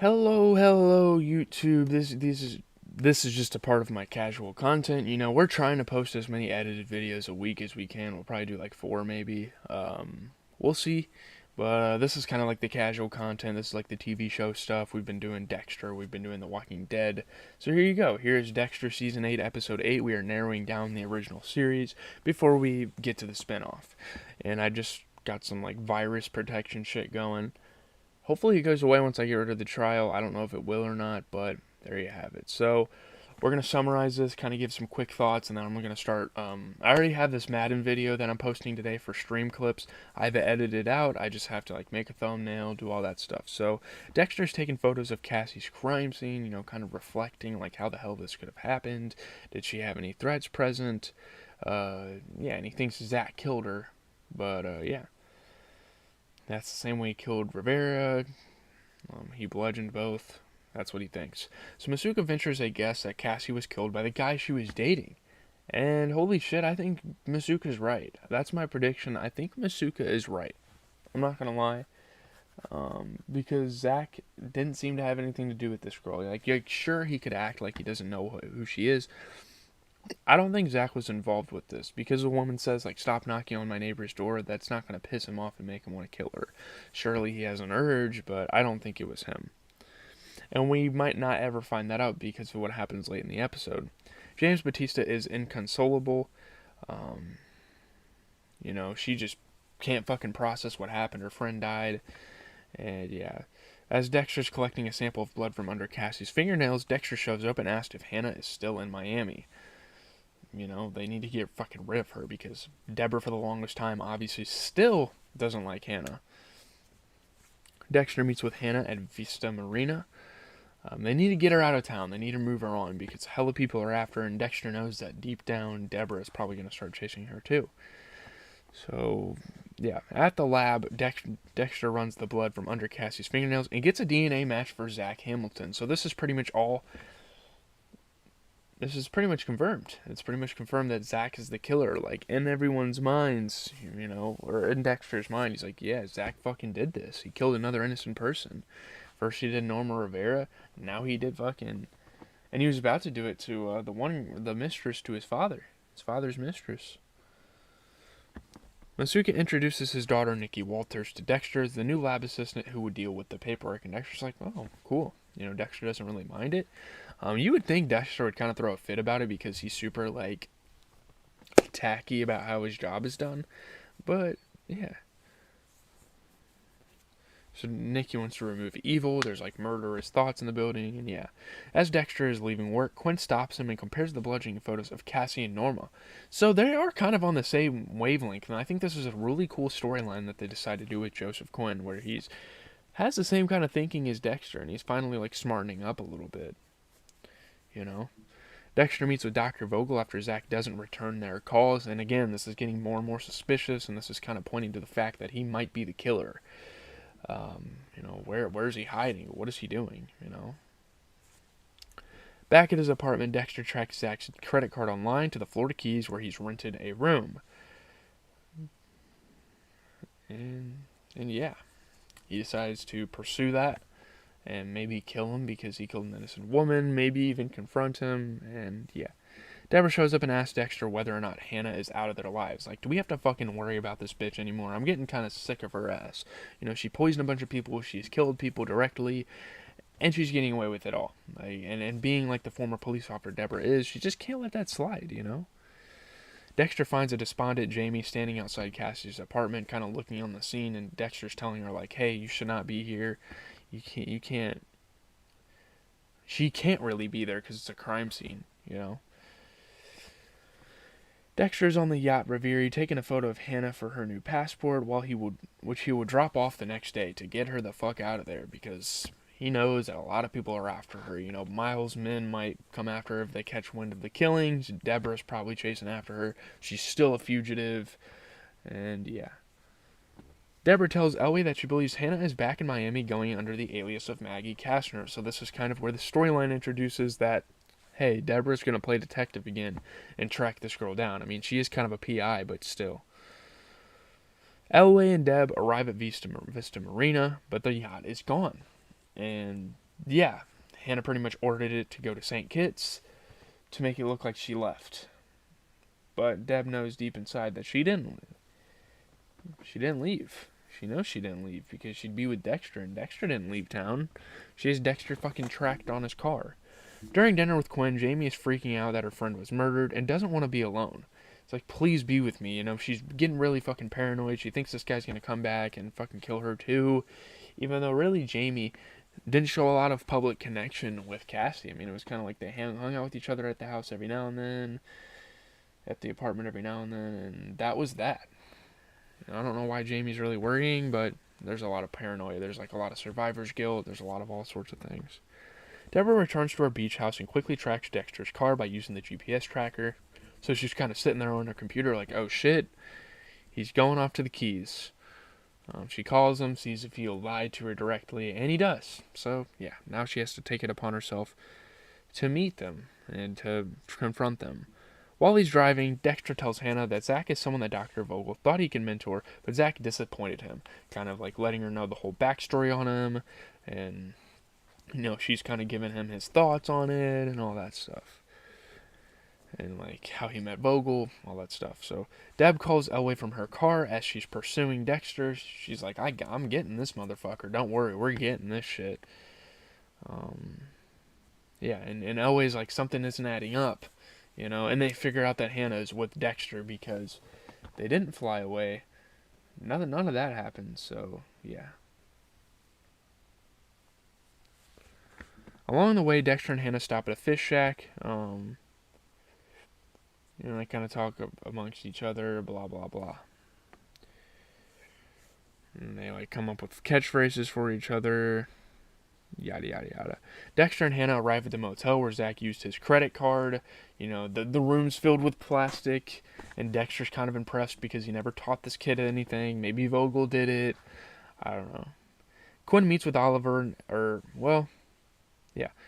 Hello, YouTube. This is just a part of my casual content. We're trying to post as many edited videos a week as we can. We'll probably do like four, maybe. We'll see. But this is kind of like the casual content. This is like the TV show stuff. We've been doing Dexter. We've been doing The Walking Dead. So here you go. Here's Dexter Season 8, Episode 8. We are narrowing down the original series before we get to the spinoff. And I just got some like virus protection shit going. Hopefully it goes away once I get rid of the trial. I don't know if it will or not, but there you have it. So we're going to summarize this, kind of give some quick thoughts, and then I'm going to start. I already have this Madden video that I'm posting today for stream clips. I've edited it out. I just have to like make a thumbnail, do all that stuff. So Dexter's taking photos of Cassie's crime scene, kind of reflecting like how the hell this could have happened. Did she have any threats present? Yeah, and he thinks Zach killed her. But yeah. That's the same way he killed Rivera. He bludgeoned both. That's what he thinks. So Masuka ventures a guess that Cassie was killed by the guy she was dating. And holy shit, I think Masuka's right. That's my prediction. I think Masuka is right. I'm not gonna lie. Because Zach didn't seem to have anything to do with this girl. Like, sure, he could act like he doesn't know who she is. I don't think Zach was involved with this because the woman says, like, stop knocking on my neighbor's door. That's not going to piss him off and make him want to kill her. Surely he has an urge, but I don't think it was him. And we might not ever find that out because of what happens late in the episode. James Batista is inconsolable. She just can't fucking process what happened. Her friend died. And yeah. As Dexter's collecting a sample of blood from under Cassie's fingernails, Dexter shows up and asks if Hannah is still in Miami. They need to get fucking rid of her because Deborah, for the longest time, obviously still doesn't like Hannah. Dexter meets with Hannah at Vista Marina. They need to get her out of town. They need to move her on because hella people are after her, and Dexter knows that deep down, Deborah is probably going to start chasing her too. So, yeah. At the lab, Dexter runs the blood from under Cassie's fingernails and gets a DNA match for Zach Hamilton. So this is pretty much all... This is pretty much confirmed. It's pretty much confirmed that Zach is the killer, like, in everyone's minds, or in Dexter's mind. He's like, yeah, Zach fucking did this. He killed another innocent person. First he did Norma Rivera, now he did fucking... And he was about to do it to the mistress to his father's mistress. Masuka introduces his daughter, Nikki Walters, to Dexter as the new lab assistant who would deal with the paperwork, and Dexter's like, oh, cool. Dexter doesn't really mind it. You would think Dexter would kind of throw a fit about it because he's super, like, tacky about how his job is done. But, yeah. So Nikki wants to remove evil. There's, like, murderous thoughts in the building. And, yeah. As Dexter is leaving work, Quinn stops him and compares the bludgeoning photos of Cassie and Norma. So they are kind of on the same wavelength. And I think this is a really cool storyline that they decided to do with Joseph Quinn, where has the same kind of thinking as Dexter, and he's finally, like, smartening up a little bit. Dexter meets with Dr. Vogel after Zach doesn't return their calls, and again, this is getting more and more suspicious, and this is kind of pointing to the fact that he might be the killer. Where is he hiding? What is he doing, Back at his apartment, Dexter tracks Zach's credit card online to the Florida Keys where he's rented a room. And yeah, he decides to pursue that. And maybe kill him because he killed an innocent woman. Maybe even confront him. And yeah. Deborah shows up and asks Dexter whether or not Hannah is out of their lives. Like, do we have to fucking worry about this bitch anymore? I'm getting kind of sick of her ass. She poisoned a bunch of people. She's killed people directly. And she's getting away with it all. Like, and being like the former police officer Deborah is, she just can't let that slide, Dexter finds a despondent Jamie standing outside Cassie's apartment, kind of looking on the scene. And Dexter's telling her, like, hey, you should not be here. You can't. She can't really be there because it's a crime scene, Dexter's on the yacht Riviera taking a photo of Hannah for her new passport, which he would drop off the next day to get her the fuck out of there because he knows that a lot of people are after her. Miles' men might come after her if they catch wind of the killings. Deborah's probably chasing after her. She's still a fugitive, and yeah. Deborah tells Ellie that she believes Hannah is back in Miami going under the alias of Maggie Kastner. So this is kind of where the storyline introduces that, hey, Deborah's going to play detective again and track this girl down. I mean, she is kind of a PI, but still. Ellie and Deb arrive at Vista Marina, but the yacht is gone. And yeah, Hannah pretty much ordered it to go to St. Kitts to make it look like she left. But Deb knows deep inside that she didn't. She didn't leave. She knows she didn't leave because she'd be with Dexter, and Dexter didn't leave town. She has Dexter fucking tracked on his car. During dinner with Quinn, Jamie is freaking out that her friend was murdered and doesn't want to be alone. It's like, please be with me. You know, she's getting really fucking paranoid. She thinks this guy's gonna come back and fucking kill her too. Even though really Jamie didn't show a lot of public connection with Cassie. I mean, it was kind of like they hung out with each other at the house every now and then, at the apartment every now and then, and that was that. I don't know why Jamie's really worrying, but there's a lot of paranoia. There's like a lot of survivor's guilt. There's a lot of all sorts of things. Deborah returns to her beach house and quickly tracks Dexter's car by using the GPS tracker. So she's kind of sitting there on her computer like, oh shit, he's going off to the Keys. She calls him, sees if he'll lie to her directly, and he does. So, yeah, now she has to take it upon herself to meet them and to confront them. While he's driving, Dexter tells Hannah that Zach is someone that Dr. Vogel thought he could mentor, but Zach disappointed him, kind of like letting her know the whole backstory on him, and, you know, she's kind of giving him his thoughts on it and all that stuff. And like how he met Vogel, all that stuff. So Deb calls Elway from her car as she's pursuing Dexter. She's like, I'm getting this motherfucker. Don't worry, we're getting this shit. Yeah, and Elway's like, something isn't adding up, you know. And they figure out that Hannah is with Dexter because they didn't fly away. None of that happened. So yeah. Along the way, Dexter and Hannah stop at a fish shack. You know, they kind of talk amongst each other, blah, blah, blah. And they, like, come up with catchphrases for each other, yada, yada, yada. Dexter and Hannah arrive at the motel where Zach used his credit card. You know, the room's filled with plastic, and Dexter's kind of impressed because he never taught this kid anything. Maybe Vogel did it. I don't know. Quinn meets with Oliver,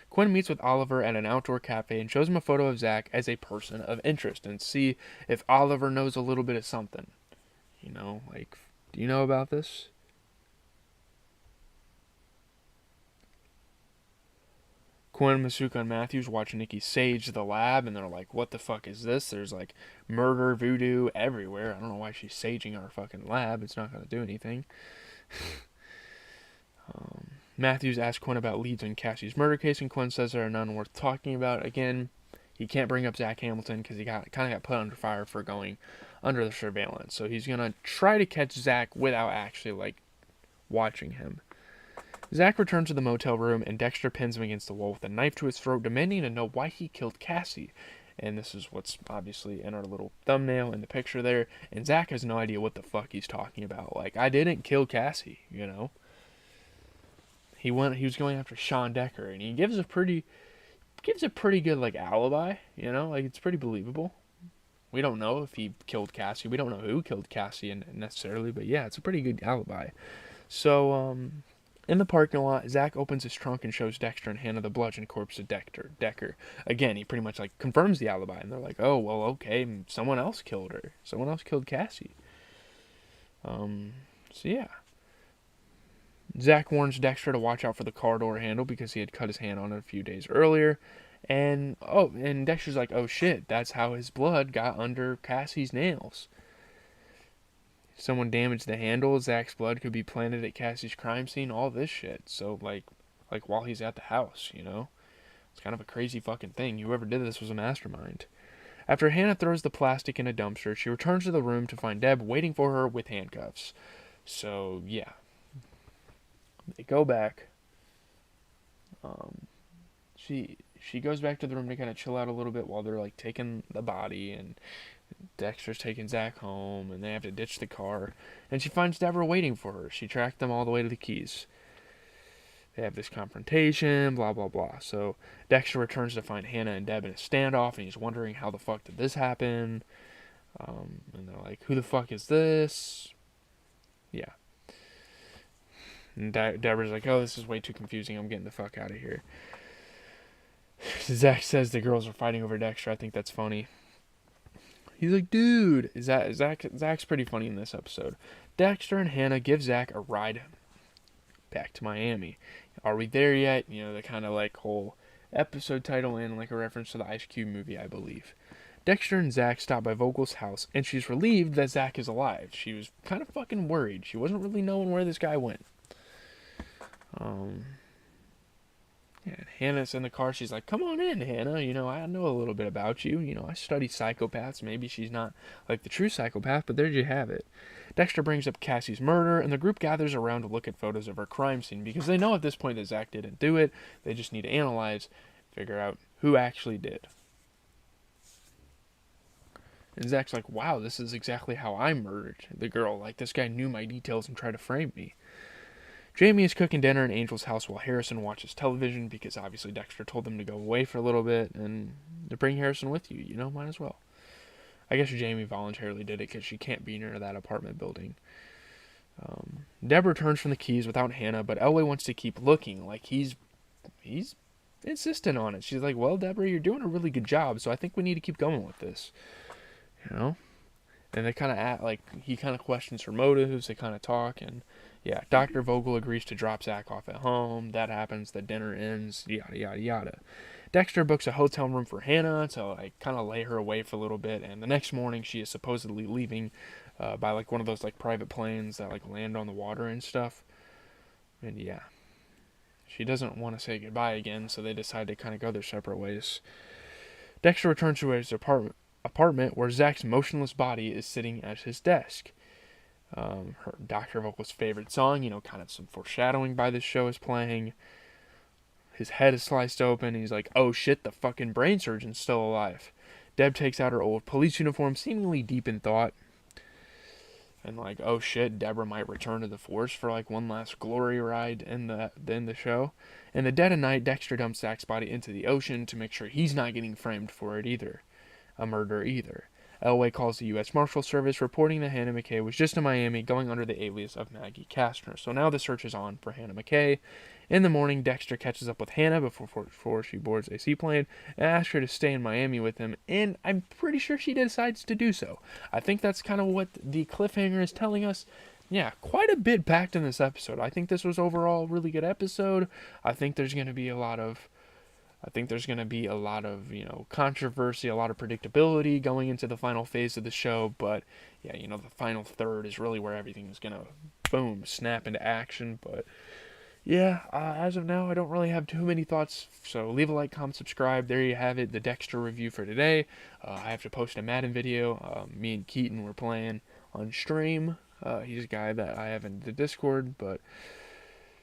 Quinn meets with Oliver at an outdoor cafe and shows him a photo of Zach as a person of interest and see if Oliver knows a little bit of something. You know, like, do you know about this? Quinn, Masuka, and Matthews watch Nikki sage the lab, and they're like, what the fuck is this? There's, like, murder, voodoo everywhere. I don't know why she's saging our fucking lab. It's not going to do anything. Matthews asks Quinn about leads in Cassie's murder case, and Quinn says there are none worth talking about. Again, he can't bring up Zach Hamilton because he kind of got put under fire for going under the surveillance. So he's going to try to catch Zach without actually, like, watching him. Zach returns to the motel room, and Dexter pins him against the wall with a knife to his throat, demanding to know why he killed Cassie. And this is what's obviously in our little thumbnail in the picture there. And Zach has no idea what the fuck he's talking about. Like, I didn't kill Cassie, you know? He was going after Sean Decker, and he gives a pretty good, like, alibi, you know? Like, it's pretty believable. We don't know if he killed Cassie. We don't know who killed Cassie necessarily, but yeah, it's a pretty good alibi. So, in the parking lot, Zach opens his trunk and shows Dexter and Hannah the bludgeoned corpse of Decker. Again, he pretty much, like, confirms the alibi, and they're like, oh, well, okay, someone else killed her. Someone else killed Cassie. So yeah. Zach warns Dexter to watch out for the car door handle because he had cut his hand on it a few days earlier. And Dexter's like, oh shit, that's how his blood got under Cassie's nails. If someone damaged the handle, Zach's blood could be planted at Cassie's crime scene, all this shit. So like while he's at the house, you know? It's kind of a crazy fucking thing. Whoever did this was a mastermind. After Hannah throws the plastic in a dumpster, she returns to the room to find Deb waiting for her with handcuffs. So, yeah. They go back. She goes back to the room to kind of chill out a little bit while they're like taking the body, and Dexter's taking Zach home, and they have to ditch the car. And she finds Deborah waiting for her. She tracked them all the way to the Keys. They have this confrontation, blah blah blah. So Dexter returns to find Hannah and Deb in a standoff, and he's wondering how the fuck did this happen. And they're like, who the fuck is this? Yeah. And Deborah's like, oh, this is way too confusing. I'm getting the fuck out of here. Zach says the girls are fighting over Dexter. I think that's funny. He's like, dude. Zach's pretty funny in this episode. Dexter and Hannah give Zach a ride back to Miami. Are we there yet? You know, the kind of like whole episode title and like a reference to the Ice Cube movie, I believe. Dexter and Zach stop by Vogel's house, and she's relieved that Zach is alive. She was kind of fucking worried. She wasn't really knowing where this guy went. Yeah, and Hannah's in the car. She's like, "Come on in, Hannah. You know, I know a little bit about you. You know, I study psychopaths. Maybe she's not like the true psychopath, but there you have it." Dexter brings up Cassie's murder, and the group gathers around to look at photos of her crime scene because they know at this point that Zach didn't do it. They just need to analyze, figure out who actually did. And Zach's like, "Wow, this is exactly how I murdered the girl. Like, this guy knew my details and tried to frame me." Jamie is cooking dinner in Angel's house while Harrison watches television because obviously Dexter told them to go away for a little bit and to bring Harrison with you. You know, might as well. I guess Jamie voluntarily did it because she can't be near that apartment building. Deb returns from the Keys without Hannah, but Elway wants to keep looking. Like, he's insistent on it. She's like, "Well, Deborah, you're doing a really good job, so I think we need to keep going with this." You know? And they kind of act like he kind of questions her motives. They kind of talk, and yeah, Dr. Vogel agrees to drop Zach off at home. That happens. The dinner ends. Yada yada yada. Dexter books a hotel room for Hannah to like kind of lay her away for a little bit, and the next morning she is supposedly leaving by like one of those like private planes that like land on the water and stuff. And yeah, she doesn't want to say goodbye again, so they decide to kind of go their separate ways. Dexter returns to his apartment where Zach's motionless body is sitting at his desk. Her Dr. Vogel's favorite song, you know, kind of some foreshadowing by this show is playing. His head is sliced open. And he's like, "Oh shit, the fucking brain surgeon's still alive." Deb takes out her old police uniform, seemingly deep in thought. And like, oh shit, Deborah might return to the force for like one last glory ride in the show. In the dead of night, Dexter dumps Zach's body into the ocean to make sure he's not getting framed for it either. A murder either. Elway calls the U.S. Marshal Service, reporting that Hannah McKay was just in Miami, going under the alias of Maggie Kastner. So now the search is on for Hannah McKay. In the morning, Dexter catches up with Hannah before she boards a seaplane and asks her to stay in Miami with him, and I'm pretty sure she decides to do so. I think that's kind of what the cliffhanger is telling us. Yeah, quite a bit packed in this episode. I think this was overall a really good episode. I think there's going to be a lot of you know, controversy, a lot of predictability going into the final phase of the show. But yeah, you know, the final third is really where everything is gonna boom, snap into action. But yeah, as of now, I don't really have too many thoughts. So leave a like, comment, subscribe. There you have it, the Dexter review for today. I have to post a Madden video. Me and Keaton were playing on stream. He's a guy that I have in the Discord, but